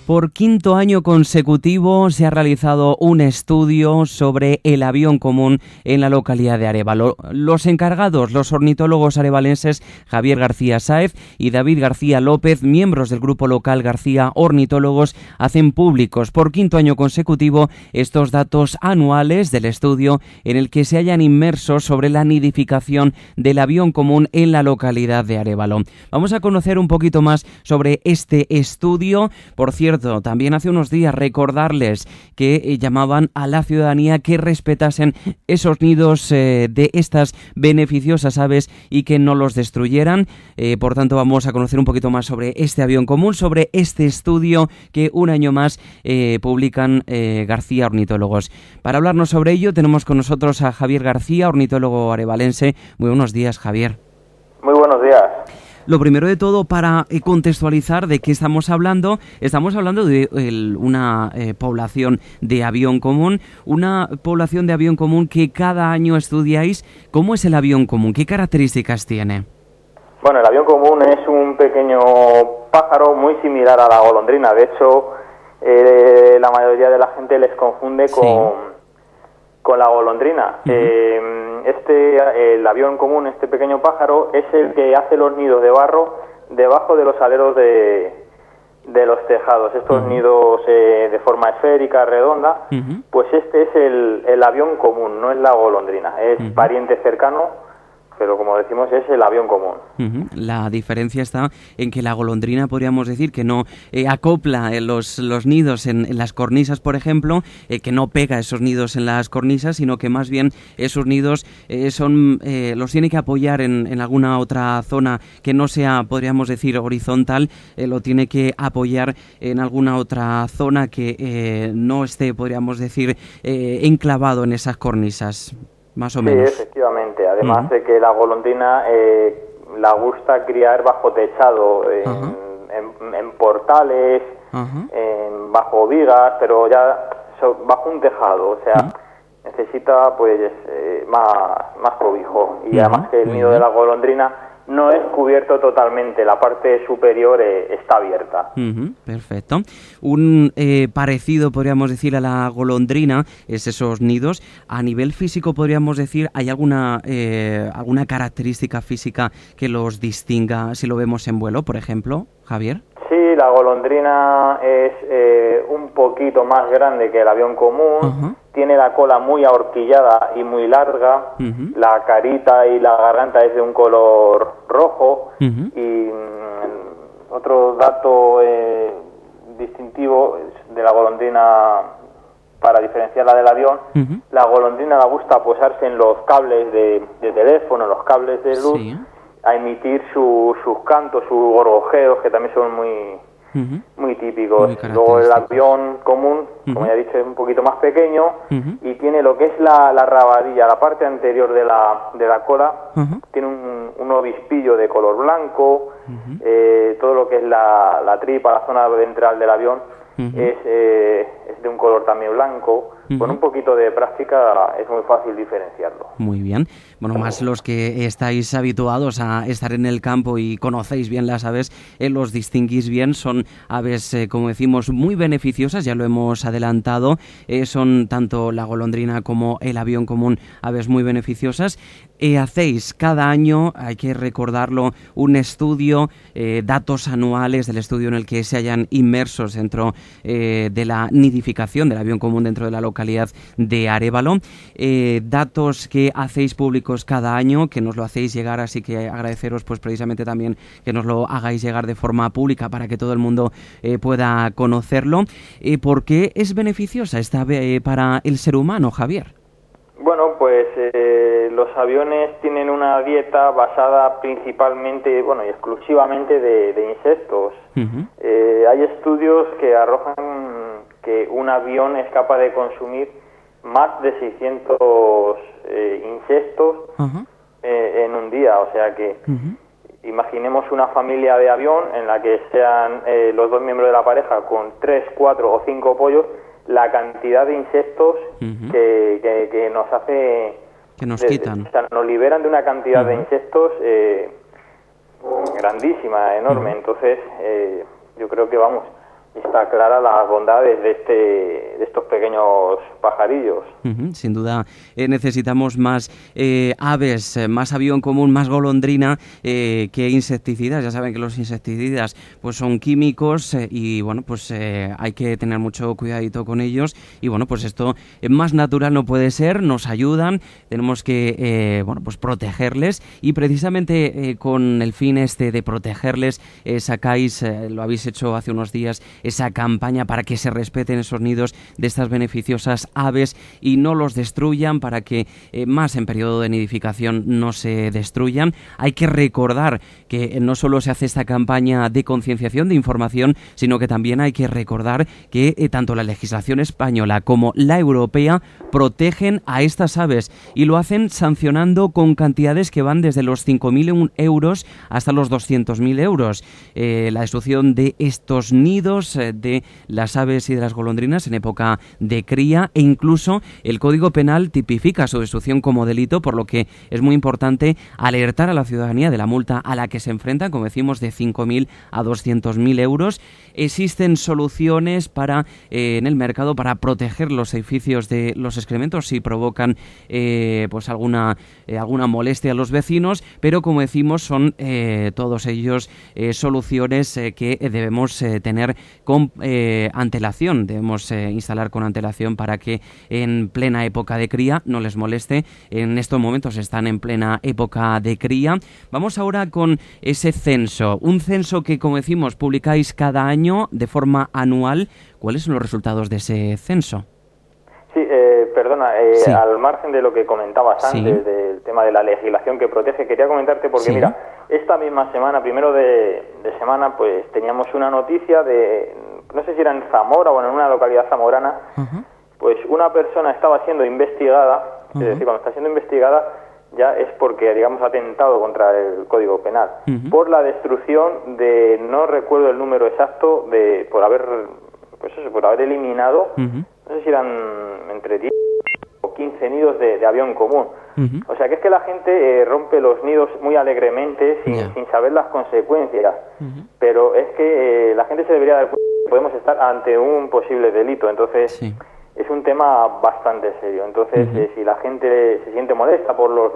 Por quinto año consecutivo se ha realizado un estudio sobre el avión común en la localidad de Arévalo. Los encargados, los ornitólogos arevalenses Javier García Sáez y David García López, miembros del grupo local García Ornitólogos, hacen públicos por quinto año consecutivo estos datos anuales del estudio en el que se hallan inmersos sobre la nidificación del avión común en la localidad de Arévalo. Vamos a conocer un poquito más sobre este estudio. Por cierto, también hace unos días recordarles que llamaban a la ciudadanía que respetasen esos nidos de estas beneficiosas aves y que no los destruyeran. Por tanto, vamos a conocer un poquito más sobre este avión común, sobre este estudio que un año más publican García Ornitólogos. Para hablarnos sobre ello tenemos con nosotros a Javier García, ornitólogo arevalense. Muy buenos días, Javier. Muy buenos días. Lo primero de todo, para contextualizar de qué estamos hablando de una población de avión común, que cada año estudiáis. ¿Cómo es el avión común? ¿Qué características tiene? Bueno, el avión común es un pequeño pájaro muy similar a la golondrina. De hecho, la mayoría de la gente les confunde con la golondrina. El avión común, este pequeño pájaro, es el que hace los nidos de barro debajo de los aleros de los tejados. Estos nidos de forma esférica, redonda, pues este es el avión común, no es la golondrina. Es pariente cercano, pero como decimos es el avión común. La diferencia está en que la golondrina, podríamos decir, que no acopla los nidos en las cornisas, por ejemplo, que no pega esos nidos en las cornisas, sino que más bien esos nidos los tiene que apoyar en alguna otra zona que no sea, podríamos decir, horizontal, lo tiene que apoyar en alguna otra zona que no esté, podríamos decir, enclavado en esas cornisas. Más o menos. Sí, efectivamente. Además de que la golondrina la gusta criar bajo techado, en portales, bajo vigas, pero ya bajo un tejado. O sea, necesita pues más cobijo. Y además que el nido de la golondrina no es cubierto totalmente, la parte superior está abierta. Perfecto. Un parecido, podríamos decir, a la golondrina es esos nidos. A nivel físico, podríamos decir, ¿hay alguna característica física que los distinga si lo vemos en vuelo, por ejemplo, Javier? Sí, la golondrina es un poquito más grande que el avión común, tiene la cola muy ahorquillada y muy larga, la carita y la garganta es de un color rojo, y otro dato distintivo de la golondrina, para diferenciarla del avión, la golondrina le gusta posarse en los cables de teléfono, en los cables de luz, a emitir sus cantos, sus gorgojeos, que también son muy típicos. Luego el avión común, como ya he dicho, es un poquito más pequeño y tiene lo que es la rabadilla, la parte anterior de la cola, tiene un obispillo de color blanco, todo lo que es la tripa, la zona ventral del avión, es de un color también blanco. Con un poquito de práctica es muy fácil diferenciarlo. Muy bien. Bueno, más los que estáis habituados a estar en el campo y conocéis bien las aves, los distinguís bien. Son aves, como decimos, muy beneficiosas, ya lo hemos adelantado. Son tanto la golondrina como el avión común aves muy beneficiosas. Hacéis cada año, hay que recordarlo, un estudio, datos anuales del estudio en el que se hayan inmersos dentro de la nidificación del avión común dentro de la localidad de Arévalo. Datos que hacéis públicos cada año, que nos lo hacéis llegar, así que agradeceros pues precisamente también que nos lo hagáis llegar de forma pública para que todo el mundo pueda conocerlo. ¿Por qué es beneficiosa esta ave para el ser humano, Javier? Bueno, pues los aviones tienen una dieta basada principalmente, bueno, y exclusivamente de insectos. Hay estudios que arrojan que un avión es capaz de consumir más de 600 insectos en un día. O sea que imaginemos una familia de avión en la que sean los dos miembros de la pareja con 3, 4 o 5 pollos, la cantidad de insectos que nos hace... Que nos quitan. O sea, nos liberan de una cantidad de insectos grandísima, enorme. Entonces, yo creo que, vamos, está clara las bondades de estos pequeños pajarillos. Sin duda necesitamos más aves, más avión común, más golondrina que insecticidas. Ya saben que los insecticidas pues son químicos y bueno, pues hay que tener mucho cuidadito con ellos. Y bueno, pues esto más natural no puede ser, nos ayudan, tenemos que bueno, pues protegerles, y precisamente con el fin de protegerles sacáis, lo habéis hecho hace unos días, esa campaña para que se respeten esos nidos de estas beneficiosas aves y no los destruyan, para que más en periodo de nidificación no se destruyan. Hay que recordar que no solo se hace esta campaña de concienciación, de información, sino que también hay que recordar que tanto la legislación española como la europea protegen a estas aves, y lo hacen sancionando con cantidades que van desde los 5.000 euros hasta los 200.000 euros. La destrucción de estos nidos de las aves y de las golondrinas en época de cría, e incluso el Código Penal tipifica su destrucción como delito, por lo que es muy importante alertar a la ciudadanía de la multa a la que se enfrentan, como decimos, de 5.000 a 200.000 euros. Existen soluciones en el mercado para proteger los edificios de los excrementos si provocan pues alguna molestia a los vecinos, pero como decimos son todos ellos soluciones que debemos tener con antelación, debemos instalar con antelación para que en plena época de cría no les moleste. En estos momentos están en plena época de cría. Vamos ahora con ese censo, un censo que, como decimos, publicáis cada año de forma anual. ¿Cuáles son los resultados de ese censo? Sí, perdona, sí. Al margen de lo que comentabas antes, del tema de la legislación que protege, quería comentarte porque, mira, esta misma semana, primero de semana, pues teníamos una noticia de, no sé si era en Zamora o en una localidad zamorana, pues una persona estaba siendo investigada, es decir, cuando está siendo investigada ya es porque, digamos, ha atentado contra el Código Penal, por la destrucción de, no recuerdo el número exacto, por haber eliminado, no sé si eran entre 10 o 15 nidos de avión común. O sea que es que la gente rompe los nidos muy alegremente sin saber las consecuencias. Pero es que la gente se debería dar cuenta que podemos estar ante un posible delito. Entonces es un tema bastante serio. Entonces si la gente se siente molesta por los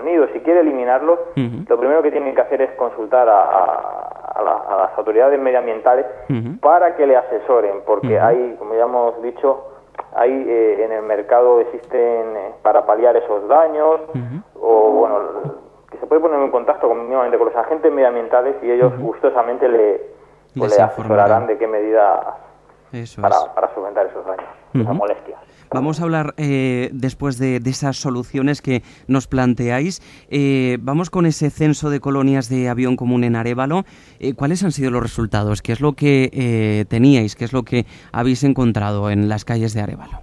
nidos y quiere eliminarlos, lo primero que tienen que hacer es consultar a las autoridades medioambientales para que le asesoren, porque hay, como ya hemos dicho, en el mercado existen para paliar esos daños, o bueno, que se puede poner en contacto con los agentes medioambientales y ellos gustosamente le asesorarán de qué medidas para solventar esos daños, esas molestias. Vamos a hablar después de esas soluciones que nos planteáis. Vamos con ese censo de colonias de avión común en Arévalo. ¿Cuáles han sido los resultados? ¿Qué es lo que teníais? ¿Qué es lo que habéis encontrado en las calles de Arévalo?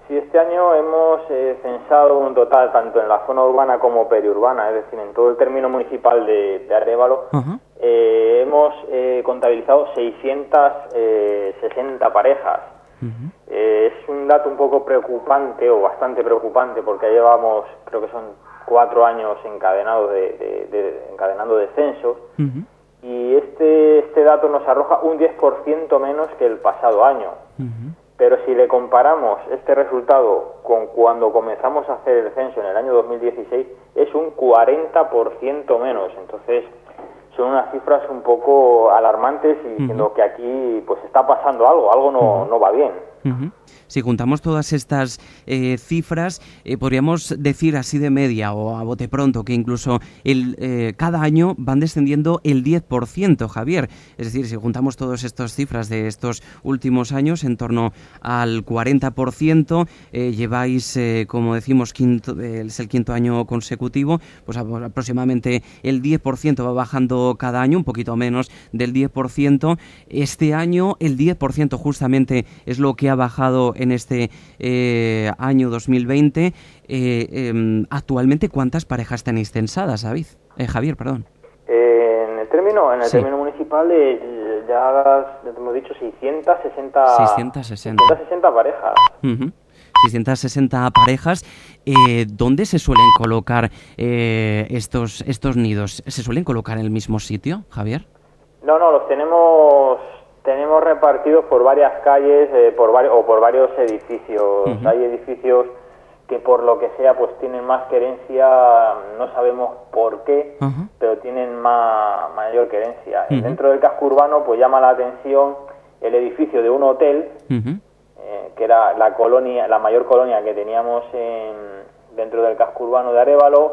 Sí, este año hemos censado un total, tanto en la zona urbana como periurbana, es decir, en todo el término municipal de Arévalo, hemos contabilizado 660 parejas. Es un dato un poco preocupante, o bastante preocupante, porque llevamos, creo que son 4 años encadenando descensos, y este dato nos arroja un 10% menos que el pasado año. Pero si le comparamos este resultado con cuando comenzamos a hacer el censo en el año 2016, es un 40% menos. Entonces son unas cifras un poco alarmantes y diciendo que aquí pues está pasando algo no va bien. Si juntamos todas estas cifras, podríamos decir así de media o a bote pronto que incluso cada año van descendiendo el 10%, Javier. Es decir, si juntamos todas estas cifras de estos últimos años, en torno al 40%, lleváis, como decimos, es el quinto año consecutivo, pues aproximadamente el 10% va bajando cada año, un poquito menos del 10%. Este año el 10% justamente es lo que ha bajado en este año 2020. Actualmente, ¿cuántas parejas tenéis censadas, Javier? Perdón. En el término municipal ya hemos dicho 660 parejas. 660 parejas. ¿Dónde se suelen colocar estos nidos? ¿Se suelen colocar en el mismo sitio, Javier? No, los tenemos Tenemos repartidos por varias calles por varios edificios. Hay edificios que por lo que sea pues tienen más querencia, no sabemos por qué, pero tienen mayor querencia. Dentro del casco urbano pues llama la atención el edificio de un hotel, que era la mayor colonia que teníamos dentro del casco urbano de Arévalo.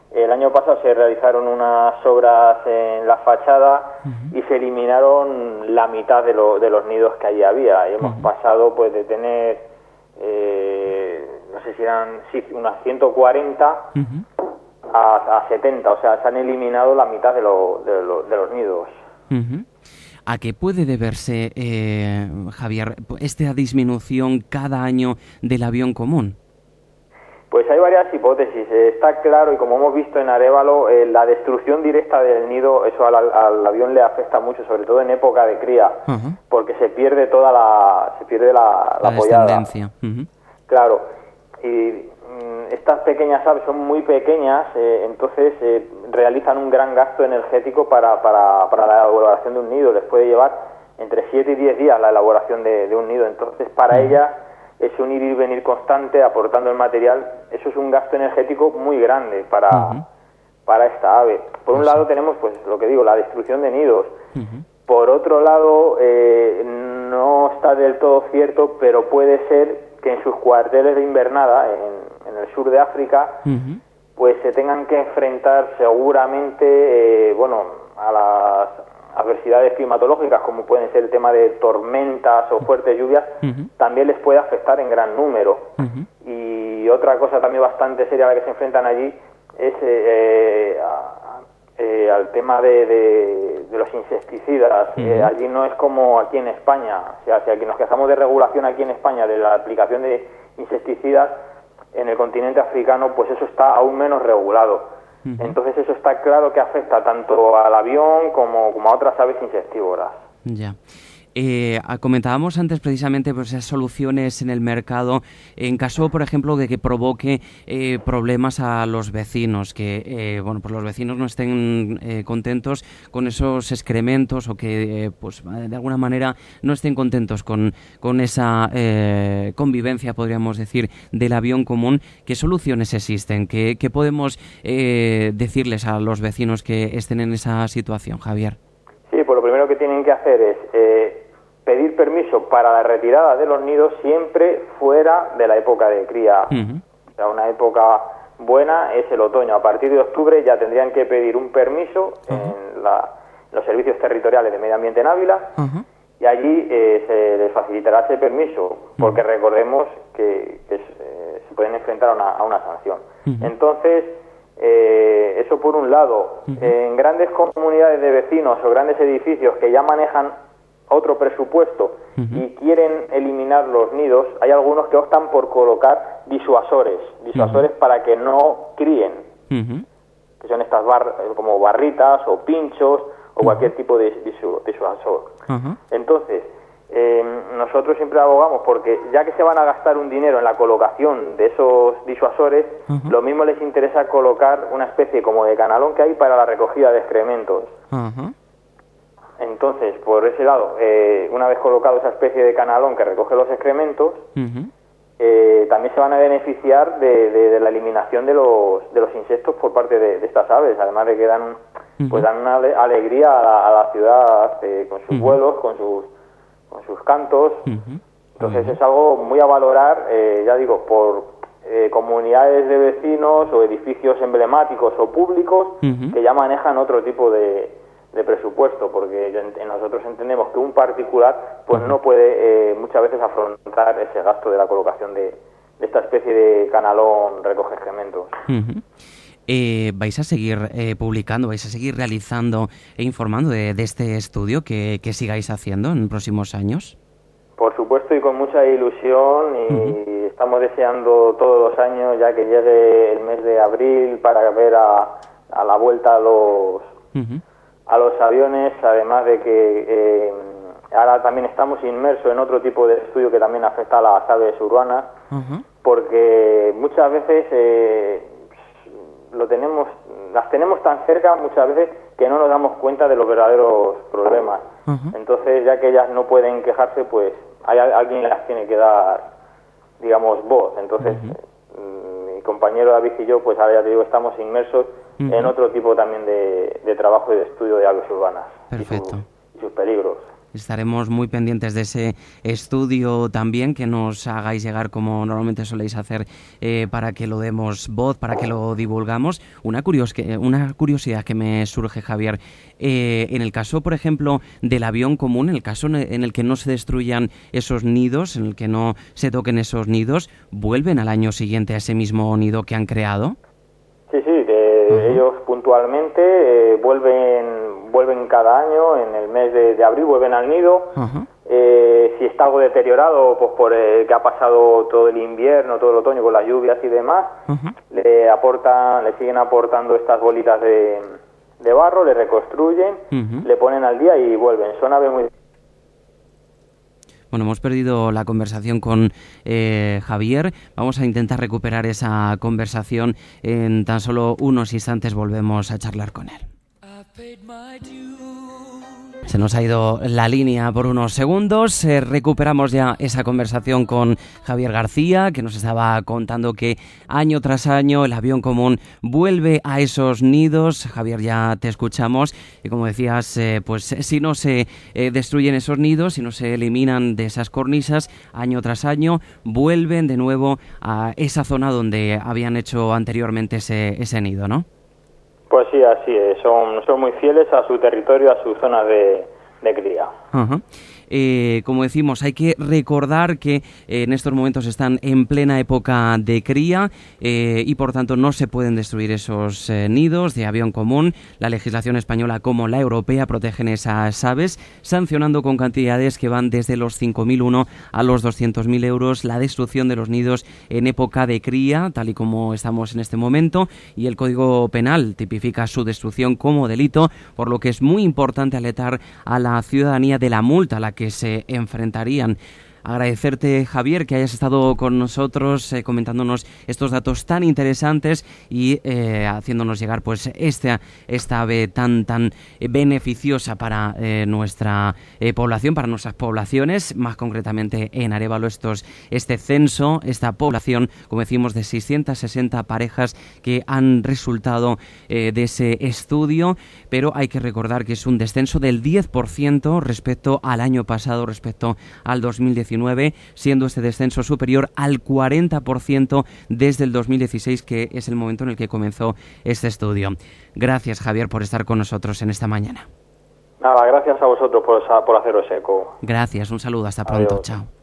El año pasado se realizaron unas obras en la fachada y se eliminaron la mitad de los nidos que allí había. Y hemos pasado pues de tener, no sé si eran unas 140 a 70. O sea, se han eliminado la mitad de los nidos. ¿A qué puede deberse, Javier, esta disminución cada año del avión común? Pues hay varias hipótesis. Está claro, y como hemos visto en Arévalo, la destrucción directa del nido, eso al avión le afecta mucho, sobre todo en época de cría, porque se pierde la pollada. Descendencia. Claro, y estas pequeñas aves son muy pequeñas, entonces realizan un gran gasto energético para la elaboración de un nido. Les puede llevar entre 7 y 10 días la elaboración de un nido, entonces para ellas es un ir y venir constante aportando el material. Eso es un gasto energético muy grande para esta ave. Por un lado tenemos, pues lo que digo, la destrucción de nidos. Por otro lado, no está del todo cierto, pero puede ser que en sus cuarteles de invernada, en el sur de África, pues se tengan que enfrentar seguramente, a las adversidades climatológicas, como pueden ser el tema de tormentas o fuertes lluvias, también les puede afectar en gran número. Y otra cosa también bastante seria a la que se enfrentan allí es al tema de los insecticidas. Allí no es como aquí en España. O sea, si aquí nos quejamos de regulación aquí en España de la aplicación de insecticidas, en el continente africano pues eso está aún menos regulado. Entonces eso está claro que afecta tanto al avión como a otras aves insectívoras. Ya. Comentábamos antes precisamente pues, esas soluciones en el mercado en caso, por ejemplo, de que provoque problemas a los vecinos, que pues los vecinos no estén contentos con esos excrementos o que pues de alguna manera no estén contentos con esa convivencia, podríamos decir, del avión común. ¿Qué soluciones existen? ¿Qué podemos decirles a los vecinos que estén en esa situación, Javier? Sí, pues lo primero que tienen que hacer es pedir permiso para la retirada de los nidos siempre fuera de la época de cría. O sea, una época buena es el otoño. A partir de octubre ya tendrían que pedir un permiso en los servicios territoriales de medio ambiente en Ávila y allí se les facilitará ese permiso, porque recordemos que se pueden enfrentar a una sanción. Entonces, eso por un lado. En grandes comunidades de vecinos o grandes edificios que ya manejan otro presupuesto y quieren eliminar los nidos, hay algunos que optan por colocar disuasores para que no críen, que son estas como barritas o pinchos o cualquier tipo de disuasor. Entonces, nosotros siempre abogamos porque ya que se van a gastar un dinero en la colocación de esos disuasores, lo mismo les interesa colocar una especie como de canalón que hay para la recogida de excrementos. Entonces, por ese lado, una vez colocado esa especie de canalón que recoge los excrementos, también se van a beneficiar de la eliminación de los insectos por parte de estas aves, además de que dan una alegría a la ciudad con sus vuelos, con sus cantos. Entonces es algo muy a valorar, ya digo, por comunidades de vecinos o edificios emblemáticos o públicos que ya manejan otro tipo de presupuesto, porque nosotros entendemos que un particular pues no puede muchas veces afrontar ese gasto de la colocación de esta especie de canalón recoge excrementos. ¿Vais a seguir publicando, vais a seguir realizando e informando de este estudio que sigáis haciendo en próximos años? Por supuesto, y con mucha ilusión, y estamos deseando todos los años ya que llegue el mes de abril para ver a la vuelta a los aviones, además de que ahora también estamos inmersos en otro tipo de estudio que también afecta a las aves urbanas, porque muchas veces las tenemos tan cerca muchas veces que no nos damos cuenta de los verdaderos problemas. Entonces, ya que ellas no pueden quejarse, pues alguien las tiene que dar, digamos, voz. Entonces, mi compañero David y yo, pues ahora ya te digo, estamos inmersos en otro tipo también de trabajo y de estudio de aves urbanas. Perfecto. Y sus peligros. Estaremos muy pendientes de ese estudio también, que nos hagáis llegar como normalmente soléis hacer, para que lo demos voz, para que lo divulgamos. Una curiosidad que me surge, Javier, en el caso, por ejemplo, del avión común, en el caso en el que no se destruyan esos nidos, en el que no se toquen esos nidos, ¿vuelven al año siguiente a ese mismo nido que han creado? Sí, ellos puntualmente vuelven cada año, en el mes de abril vuelven al nido. Si está algo deteriorado, pues por que ha pasado todo el invierno, todo el otoño con las lluvias y demás, le siguen aportando estas bolitas de barro, le reconstruyen, le ponen al día y vuelven. Son aves muy... Bueno, hemos perdido la conversación con Javier. Vamos a intentar recuperar esa conversación. En tan solo unos instantes volvemos a charlar con él. Se nos ha ido la línea por unos segundos. Recuperamos ya esa conversación con Javier García, que nos estaba contando que año tras año el avión común vuelve a esos nidos. Javier, ya te escuchamos. Y como decías, pues si no se destruyen esos nidos, si no se eliminan de esas cornisas, año tras año vuelven de nuevo a esa zona donde habían hecho anteriormente ese nido, ¿no? Pues sí, así es. Son muy fieles a su territorio, a su zona de cría. Como decimos, hay que recordar que en estos momentos están en plena época de cría y por tanto no se pueden destruir esos nidos de avión común. La legislación española como la europea protegen esas aves, sancionando con cantidades que van desde los 5.001 a los 200.000 euros la destrucción de los nidos en época de cría, tal y como estamos en este momento, y el Código Penal tipifica su destrucción como delito, por lo que es muy importante alertar a la ciudadanía de la multa a la que se enfrentarían. Agradecerte, Javier, que hayas estado con nosotros comentándonos estos datos tan interesantes y haciéndonos llegar pues esta ave tan beneficiosa para nuestra población, para nuestras poblaciones, más concretamente en Arévalo, este censo, esta población, como decimos, de 660 parejas que han resultado de ese estudio, pero hay que recordar que es un descenso del 10% respecto al año pasado, respecto al 2019, siendo este descenso superior al 40% desde el 2016, que es el momento en el que comenzó este estudio. Gracias, Javier, por estar con nosotros en esta mañana. Nada, gracias a vosotros por haceros eco. Gracias, un saludo, hasta pronto. Adiós. Chao.